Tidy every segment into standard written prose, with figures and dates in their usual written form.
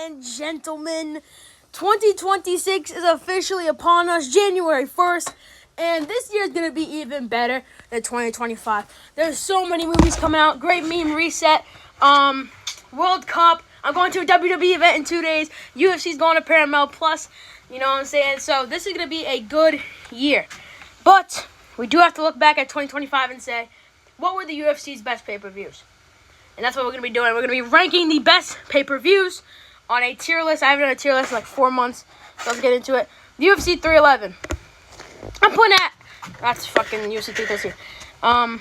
and gentlemen, 2026 is officially upon us, January 1st, and this year is going to be even better than 2025. There's so many movies coming out. Great meme reset, World Cup. I'm going to a WWE event in 2 days. UFC's going to Paramount Plus. You know what I'm saying? So this is going to be a good year. But we do have to look back at 2025 and say, what were the UFC's best pay-per-views? And that's what we're going to be doing. We're going to be ranking the best pay-per-views on a tier list. I haven't done a tier list in like 4 months. So let's get into it. UFC 311. I'm putting that. That's fucking UFC 313. I'm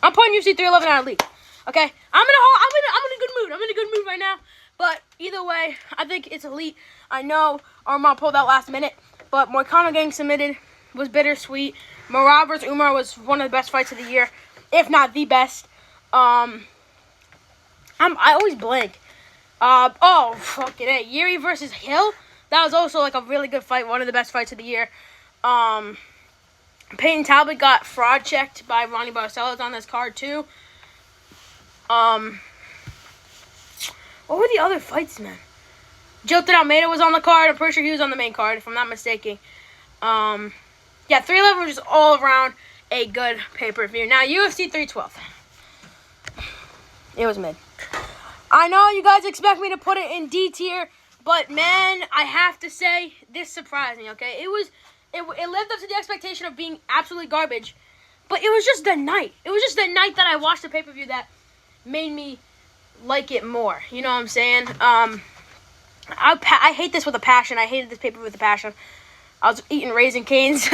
putting UFC 311 out of league. Okay? I'm in a good mood. I'm in a good mood right now. But either way, I think it's elite. I know Armand pulled out last minute, but Moicano getting submitted was bittersweet. Merab vs. Umar was one of the best fights of the year, if not the best. I always blank. Fucking A. Yuri versus Hill. That was also like a really good fight, one of the best fights of the year. Peyton Talbot got fraud checked by Ronnie Barcelos on this card too. What were the other fights, man? Jilton Almeida was on the card. I'm pretty sure he was on the main card, if I'm not mistaken. 311 was just all around a good pay-per-view. Now, UFC 312. It was mid. I know you guys expect me to put it in D tier, but man, I have to say, this surprised me, okay? It lived up to the expectation of being absolutely garbage, but it was just the night. It was just the night that I watched the pay-per-view that made me like it more. You know what I'm saying? I hate this with a passion. I hated this pay-per-view with a passion. I was eating Raisin Canes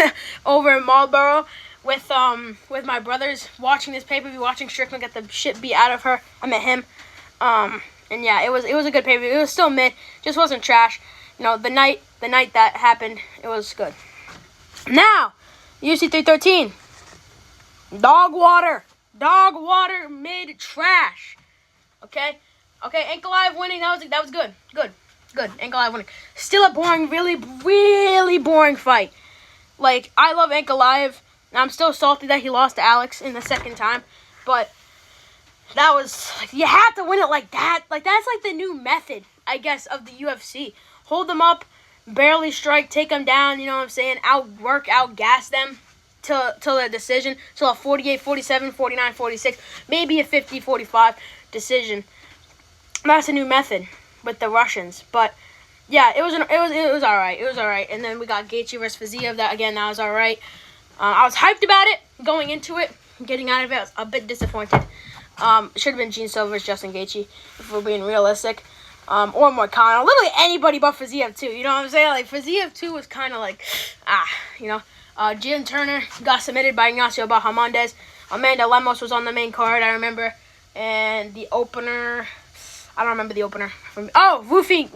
over in Marlboro with my brothers, watching this pay-per-view, watching Strickland get the shit beat out of her. I met him. And yeah, it was a good pay-per-view. It was still mid, just wasn't trash. You know, the night that happened, it was good. Now, UFC 313. Dog water, mid trash. Okay, Ankalaev winning. That was good. Ankalaev winning. Still a boring, really boring fight. Like, I love Ankalaev. I'm still salty that he lost to Alex in the second time, but that was, like, you have to win it like that. Like, that's like the new method, I guess, of the UFC. Hold them up, barely strike, take them down, you know what I'm saying? Outgas them till a decision, till a 48-47, 49-46, maybe a 50-45 decision. That's a new method with the Russians. But yeah, it was all right. It was all right. And then we got Gaethje versus Fiziev. That was all right. I was hyped about it going into it. Getting out of it, I was a bit disappointed. It should have been Gene Silva versus Justin Gaethje, if we're being realistic. Or Moicano. Literally anybody but Fiziev too. You know what I'm saying? Like, Fiziev too was kind of like, you know. Jalen Turner got submitted by Ignacio Bahamondes. Amanda Lemos was on the main card, I remember. And the opener, I don't remember the opener. Wufi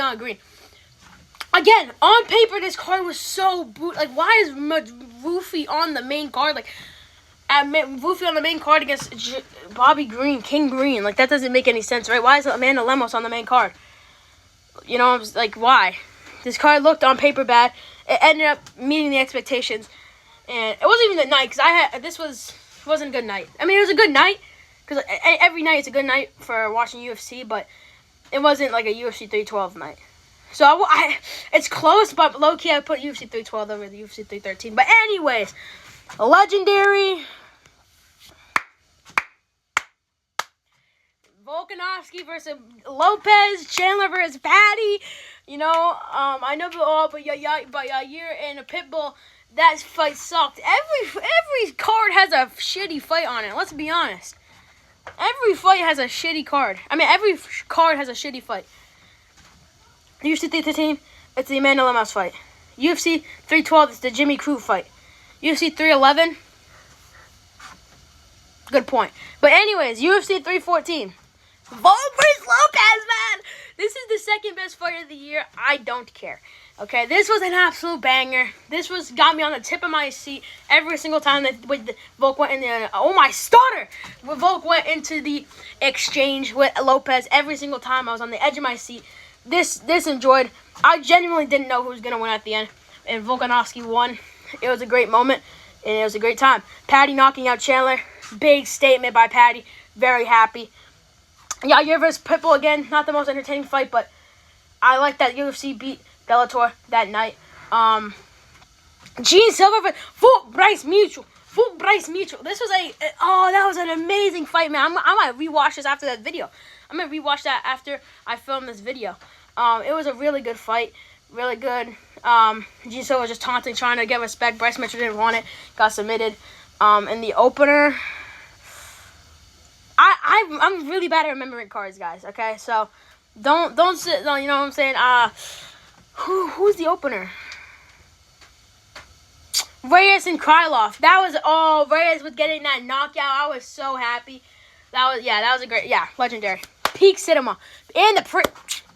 on Green. Again, on paper, this card was so like, why is Wufi on the main card? Like, Wufi on the main card against Bobby Green, King Green. Like, that doesn't make any sense, right? Why is Amanda Lemos on the main card? You know, like, why? This card looked on paper bad. It ended up meeting the expectations. And it wasn't even the night, because this wasn't a good night. I mean, it was a good night, because every night it's a good night for watching UFC, but it wasn't like a UFC 312 night. So it's close, but low-key I put UFC 312 over the UFC 313. But anyways, legendary Volkanovski versus Lopez, Chandler versus Patty. You know, I know, but Yair and a Pitbull, that fight sucked. Every card has a shitty fight on it. Let's be honest. Every fight has a shitty card. I mean, every card has a shitty fight. UFC 313, it's the Amanda Lemos fight. UFC 312, it's the Jimmy Crute fight. UFC 311, good point. But anyways, UFC 314. Volk versus Lopez, man! This is the second best fight of the year. I don't care. Okay, this was an absolute banger. This got me on the tip of my seat every single time that Volk went in the when Volk went into the exchange with Lopez. Every single time I was on the edge of my seat. This enjoyed. I genuinely didn't know who was gonna win at the end, and Volkanovski won. It was a great moment, and it was a great time. Patty knocking out Chandler, big statement by Patty. Very happy. Yair versus Pitbull again. Not the most entertaining fight, but I like that UFC beat Bellator that night. Gene Silver fought Bryce Mitchell. This was that was an amazing fight, man. I might rewatch this after that video. I'm gonna rewatch that after I film this video. It was a really good fight, really good. Gene Silver was just taunting, trying to get respect. Bryce Mitchell didn't want it, got submitted. In the opener, I'm really bad at remembering cards, guys. Okay, so don't sit. You know what I'm saying? Who's the opener? Reyes and Krylov. Reyes with getting that knockout. I was so happy. That was a great, legendary. Peak cinema. And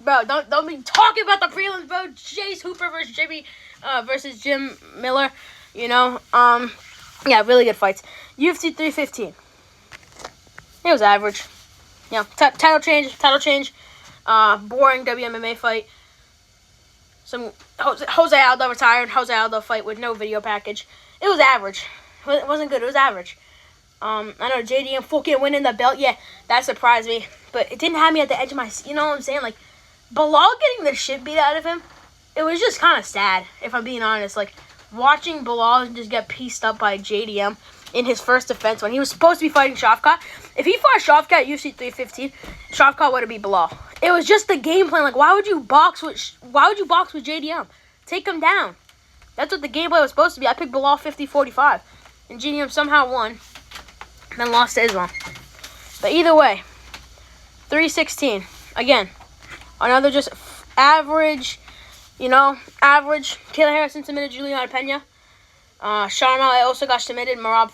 bro, don't be talking about the prelims, bro. Chase Hooper versus Jim Miller. You know, really good fights. UFC 315. It was average. You know, title change. Boring WMMA fight. Some Jose Aldo retired. Jose Aldo fight with no video package. It was average. It wasn't good. It was average. I know JDM fucking winning the belt. Yeah, that surprised me. But it didn't have me at the edge of my seat. You know what I'm saying? Like, Bilal getting the shit beat out of him, it was just kind of sad, if I'm being honest. Like, watching Bilal just get pieced up by JDM in his first defense when he was supposed to be fighting Shavkat. If he fought Shavkat at UFC 315, Shavkat would have beat Bilal. It was just the game plan. Like, why would you box with JDM? Take him down. That's what the game plan was supposed to be. I picked Bilal 50-45. And JDM somehow won. And then lost to Islam. But either way, 316. Again, another just average, average. Taylor Harrison submitted Juliana Pena. Sean O'Malley also got submitted. Marab,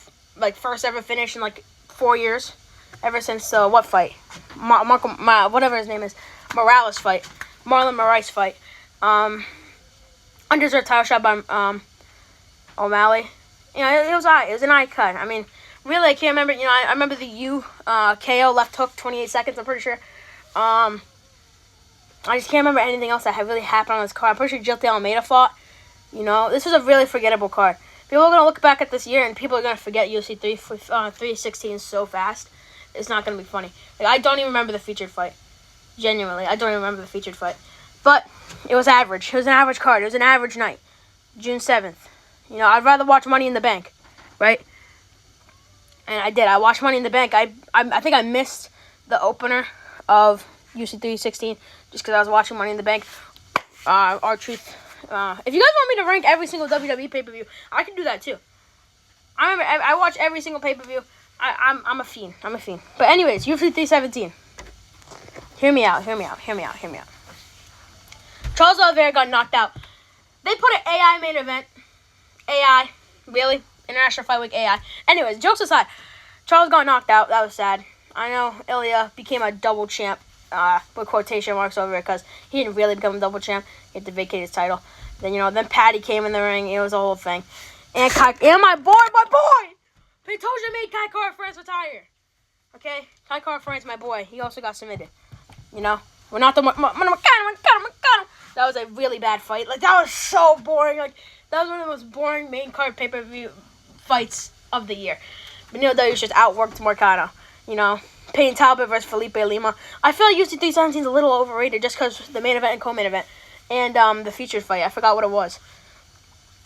first ever finish in 4 years. Ever since, what fight? Whatever his name is. Morales fight. Marlon Moraes fight. Undeserved title shot by O'Malley. It was an eye cut. I mean, really, I can't remember. I remember the KO left hook, 28 seconds, I'm pretty sure. I just can't remember anything else that had really happened on this card. I'm pretty sure Jilte Almeida fought. This was a really forgettable card. People are going to look back at this year, and people are going to forget UFC 316 so fast. It's not going to be funny. I don't even remember the featured fight. Genuinely, I don't even remember the featured fight. But it was average. It was an average card. It was an average night. June 7th. I'd rather watch Money in the Bank, right? And I did. I watched Money in the Bank. I think I missed the opener of UFC 316 just because I was watching Money in the Bank. R-Truth. If you guys want me to rank every single WWE pay-per-view, I can do that too. I watch every single pay-per-view. I'm a fiend. But anyways, UFC 317. Hear me out. Charles Oliveira got knocked out. They put an AI main event. AI. Really? International Fight Week AI. Anyways, jokes aside, Charles got knocked out. That was sad. I know Ilya became a double champ. With quotation marks over it, because he didn't really become a double champ. He had to vacate his title. Then Patty came in the ring. It was a whole thing. And my boy! Pantoja made Kai Kara France retire. Okay? Kai Kara France, my boy. He also got submitted. We're not the... That was a really bad fight. That was so boring. That was one of the most boring main card pay-per-view fights of the year. But Neil W just outworked Morcano. Payne Talbot versus Felipe Lima. I feel like UFC 317 is a little overrated just because the main event and co-main event. And the featured fight. I forgot what it was.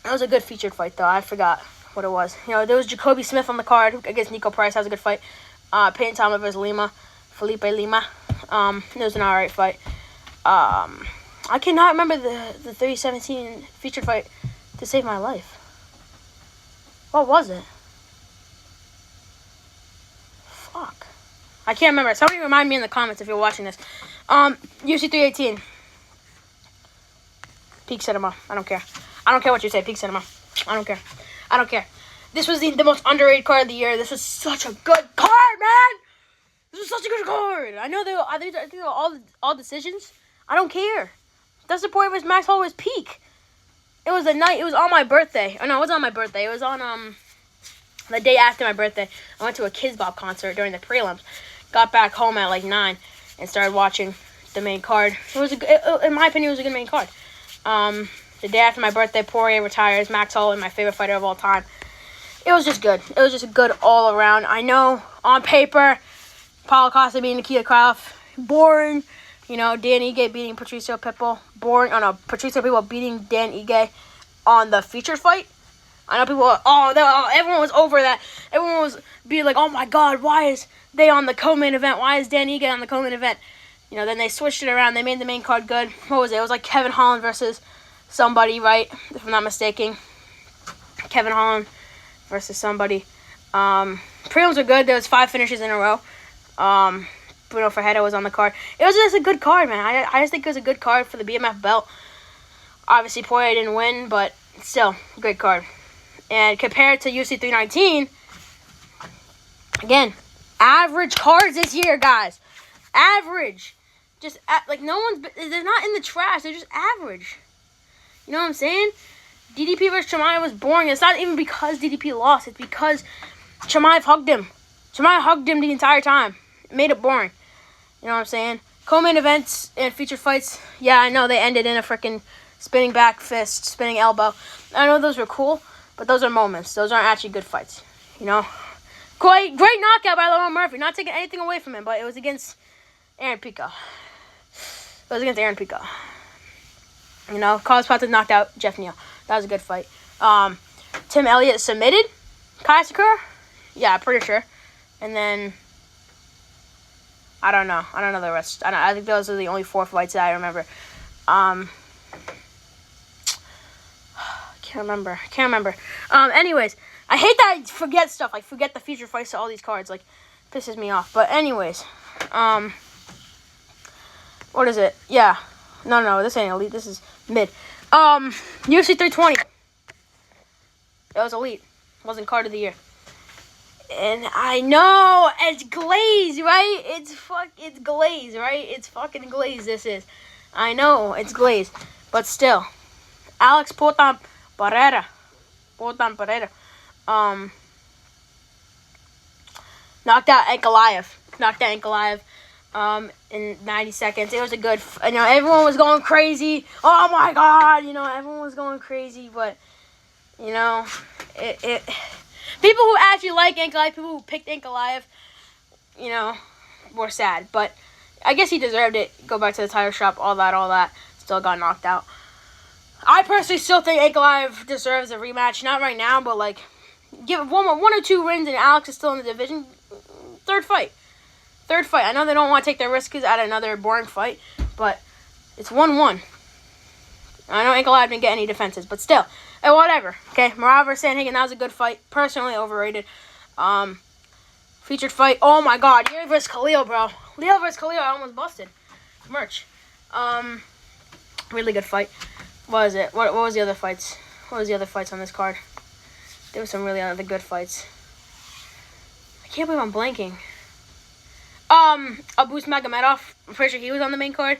That was a good featured fight, though. I forgot what it was. There was Jacoby Smith on the card against Nico Price. That was a good fight. Payne Talbot versus Felipe Lima. It was an alright fight. I cannot remember the 317 featured fight to save my life. What was it? Fuck. I can't remember. Somebody remind me in the comments if you're watching this. UFC 318. Peak cinema. I don't care. I don't care what you say. Peak cinema. I don't care. This was the most underrated card of the year. This was such a good card, man. This was such a good card. I know they were all decisions. I don't care. Dustin Poirier versus Max Holloway was peak. It was the night. It was on my birthday. Oh no, it was on my birthday. It was on the day after my birthday. I went to a Kids Bop concert during the prelims. Got back home at 9 and started watching the main card. It was in my opinion, it was a good main card. The day after my birthday, Poirier retires. Max Holloway, my favorite fighter of all time. It was just good. It was just good all around. I know on paper, Paulo Costa beating Nikita Krylov. Boring. You know, Dan Ige beating Patricio Pitbull. Boring. Oh, no. Patricio Pitbull beating Dan Ige on the featured fight. I know people everyone was over that. Everyone was being like, oh, my God, why is they on the co-main event? Why is Dan Ige on the co-main event? You know, then they switched it around. They made the main card good. What was it? It was like Kevin Holland versus somebody, right? If I'm not mistaken. Kevin Holland versus somebody. Prelims were good. There was 5 finishes in a row. Bruno Ferreira was on the card. It was just a good card, man. I just think it was a good card for the BMF belt. Obviously, Poirier didn't win, but still, great card. And compared to UFC 319, again, average cards this year, guys. Average. Just, like, they're not in the trash. They're just average. You know what I'm saying? DDP versus Chimaev was boring. It's not even because DDP lost. It's because Chimaev hugged him. Chimaev hugged him the entire time. It made it boring. You know what I'm saying? Co-main events and featured fights. Yeah, I know they ended in a freaking spinning back fist, spinning elbow. I know those were cool, but those are moments. Those aren't actually good fights. You know? Great knockout by Lamar Murphy. Not taking anything away from him, but it was against Aaron Pico. It was against Aaron Pico. You know, Carlos Pata knocked out Jeff Neal. That was a good fight. Tim Elliott submitted Kai Sakura. Yeah, pretty sure. And then I don't know the rest. I think those are the only 4 fights that I remember. Can't remember. Anyways, I hate that I forget stuff. Like, forget the feature fights to all these cards. Like, pisses me off. But anyways, what is it? Yeah. No, this ain't elite. This is mid. UFC 320. It was elite. It wasn't card of the year. And I know it's glazed, right? It's glazed, right? It's fucking glazed. This is. I know it's glazed, but still, Alex Potan Pereira, knocked out Ankalaev. In 90 seconds. It was a good, you know, everyone was going crazy. Oh my God, you know, everyone was going crazy, but, you know, people who actually like Ankalaev, people who picked Ankalaev, you know, were sad, but I guess he deserved it. Go back to the tire shop, all that, still got knocked out. I personally still think Ankalaev deserves a rematch, not right now, but, like, give one or 2 wins and Alex is still in the division. Third fight. I know they don't want to take their risks at another boring fight, but it's 1-1. I know Ankalaev didn't get any defenses, but still. Whatever. Okay, Morava versus Sandhagen, that was a good fight. Personally overrated. Featured fight. Oh my God, Yuri versus Khalil, bro. Leo versus Khalil, I almost busted. Merch. Really good fight. What was it? What was the other fights? What was the other fights on this card? There were some really other good fights. I can't believe I'm blanking. Abus Magomedov. I'm pretty sure he was on the main card.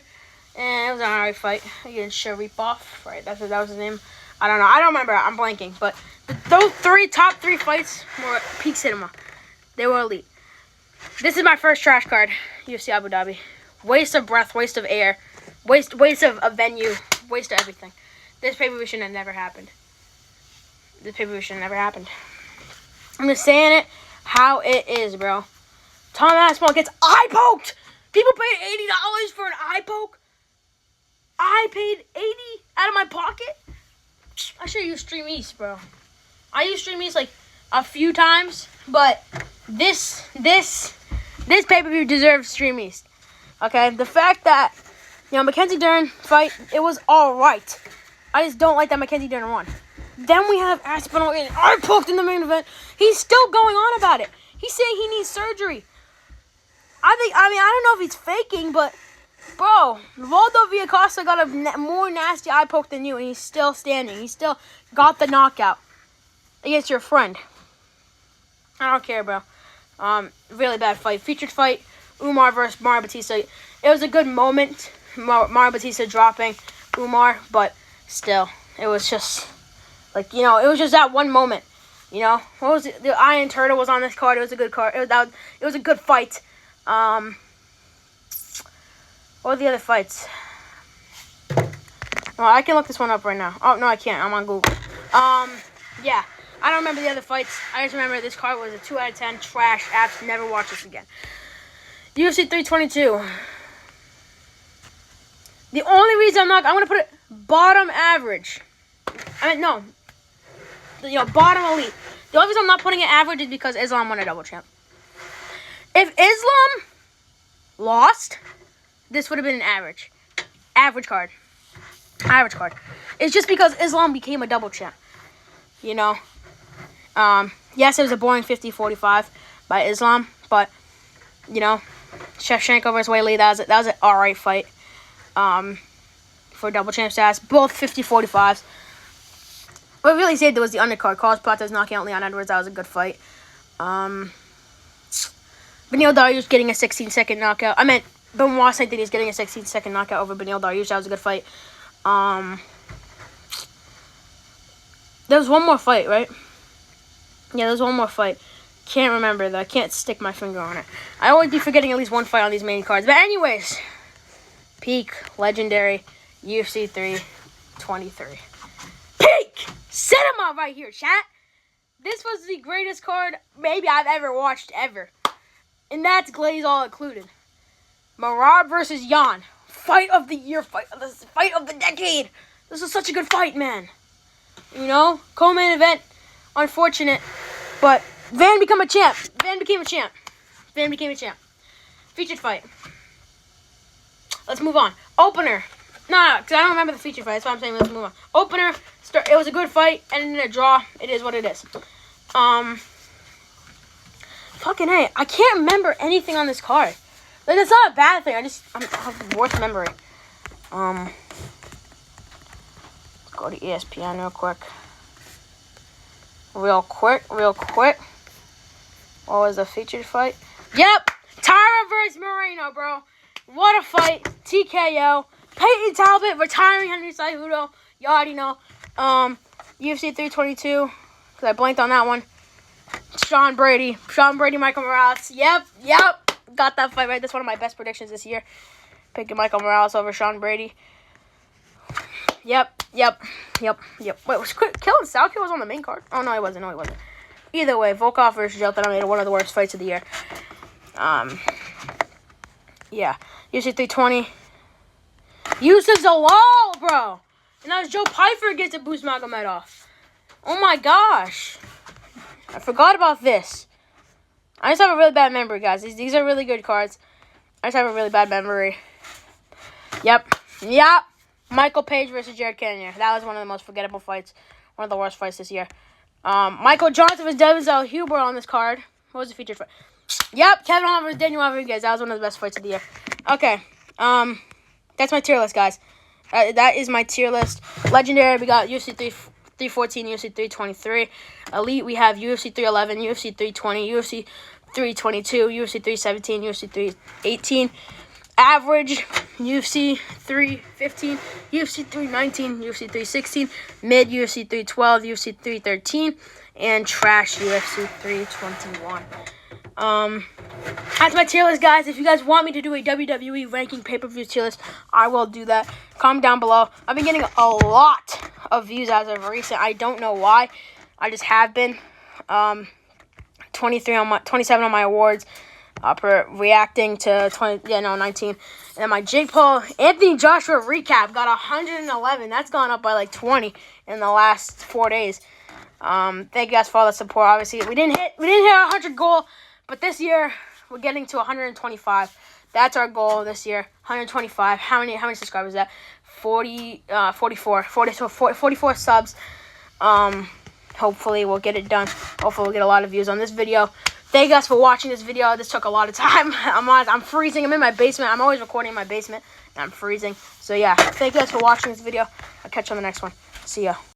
And it was an alright fight against Sharipov. Right, that was his name. I don't know. I don't remember. I'm blanking. But those top three fights were peak cinema. They were elite. This is my first trash card. UFC Abu Dhabi. Waste of breath. Waste of air. Waste of a venue. Waste of everything. This pay-per-view should have never happened. I'm just saying it how it is, bro. Tom Aspinall gets eye poked. People paid $80 for an eye poke. I paid $80 out of my pocket. I should use Stream East, bro. I use Stream East like a few times, but this pay-per-view deserves Stream East. Okay, the fact that Mackenzie Dern fight, it was all right. I just don't like that Mackenzie Dern won. Then we have Aspinall getting eye poked in the main event. He's still going on about it. He's saying he needs surgery. I don't know if he's faking, but, bro, Valdo Villacosta got a more nasty eye poke than you, and he's still standing. He still got the knockout against your friend. I don't care, bro. Really bad fight. Featured fight, Umar versus Mario Batista. It was a good moment, Mario Batista dropping Umar, but still, it was just, like, it was just that one moment. What was it? The Iron Turtle was on this card. It was a good card. It was a good fight. What were the other fights? Well, I can look this one up right now. Oh, no, I can't. I'm on Google. Yeah. I don't remember the other fights. I just remember this card was a 2 out of 10. Trash. Apps. Never watch this again. UFC 322. The only reason I'm going to put it bottom average. No. Bottom elite. The only reason I'm not putting it average is because Islam won a double champ. If Islam lost, this would have been an average. Average card. It's just because Islam became a double champ. Yes, it was a boring 50-45 by Islam, but, Shevchenko versus Weili, that was an alright fight. For double champ status. Both 50-45s. What really saved it was the undercard. Carlos Prates knocking out Leon Edwards. That was a good fight. Beneil Dariush getting a 16-second knockout. Benoit Saint Denis getting a 16-second knockout over Beneil Dariush. That was a good fight. There was one more fight, right? Yeah, there's one more fight. Can't remember, though. I can't stick my finger on it. I always be forgetting at least one fight on these main cards. But anyways, peak, legendary, UFC 323. Peak! Cinema right here, chat. This was the greatest card maybe I've ever watched, ever. And that's Glaze all included. Marab versus Jan. Fight of the year, fight of the decade. This was such a good fight, man. Co-main event. Unfortunate. But Van became a champ. Featured fight. Let's move on. Opener. No, because I don't remember the featured fight. That's why I'm saying let's move on. Opener. It was a good fight. Ended in a draw. It is what it is. Fucking hey. I can't remember anything on this card. It's not a bad thing. I'm worth remembering. Let's go to ESPN real quick. What was the featured fight? Yep. Tyra versus Moreno, bro. What a fight. TKO. Peyton Talbot retiring Henry Cejudo. You already know. UFC 322. Because I blanked on that one. Sean Brady, Michael Morales. Yep. Got that fight right. That's one of my best predictions this year. Picking Michael Morales over Sean Brady. Yep. Wait, was Kellen Salkio was on the main card? Oh, no, he wasn't. Either way, Volkov versus Jelton, I made one of the worst fights of the year. Yeah. UFC 320. Yusuf Zalal, bro. And that was Joe Pyfer gets to boost Magomedov. Oh, my gosh. I forgot about this. I just have a really bad memory, guys. These are really good cards. I just have a really bad memory. Yep. Michael Page versus Jared Cannonier. That was one of the most forgettable fights. One of the worst fights this year. Michael Johnson versus Denzel Huber on this card. What was the featured fight? Yep. Kevin Holland versus Daniel Rodriguez. That was one of the best fights of the year. Okay. That's my tier list, guys. That is my tier list. Legendary, we got UFC 314, UFC 323. Elite, we have UFC 311, UFC 320, UFC 322, UFC 317, UFC 318. Average, UFC 315, UFC 319, UFC 316. Mid, UFC 312, UFC 313. And trash, UFC 321. That's my tier list, guys. If you guys want me to do a WWE ranking pay-per-view tier list, I will do that. Comment down below. I've been getting a lot of views as of recent. I don't know why. I just have been. 27 on my awards. Per reacting to 19. And then my Jake Paul, Anthony Joshua recap got 111. That's gone up by like 20 in the last 4 days. Thank you guys for all the support. Obviously, we didn't hit our 100 goal, but this year we're getting to 125. That's our goal this year. 125. How many subscribers is that? 44 subs. Hopefully we'll get it done. Hopefully we'll get a lot of views on this video. Thank you guys for watching this video. This took a lot of time. I'm freezing. I'm in my basement. I'm always recording in my basement, and I'm freezing. So yeah, thank you guys for watching this video. I'll catch you on the next one. See ya.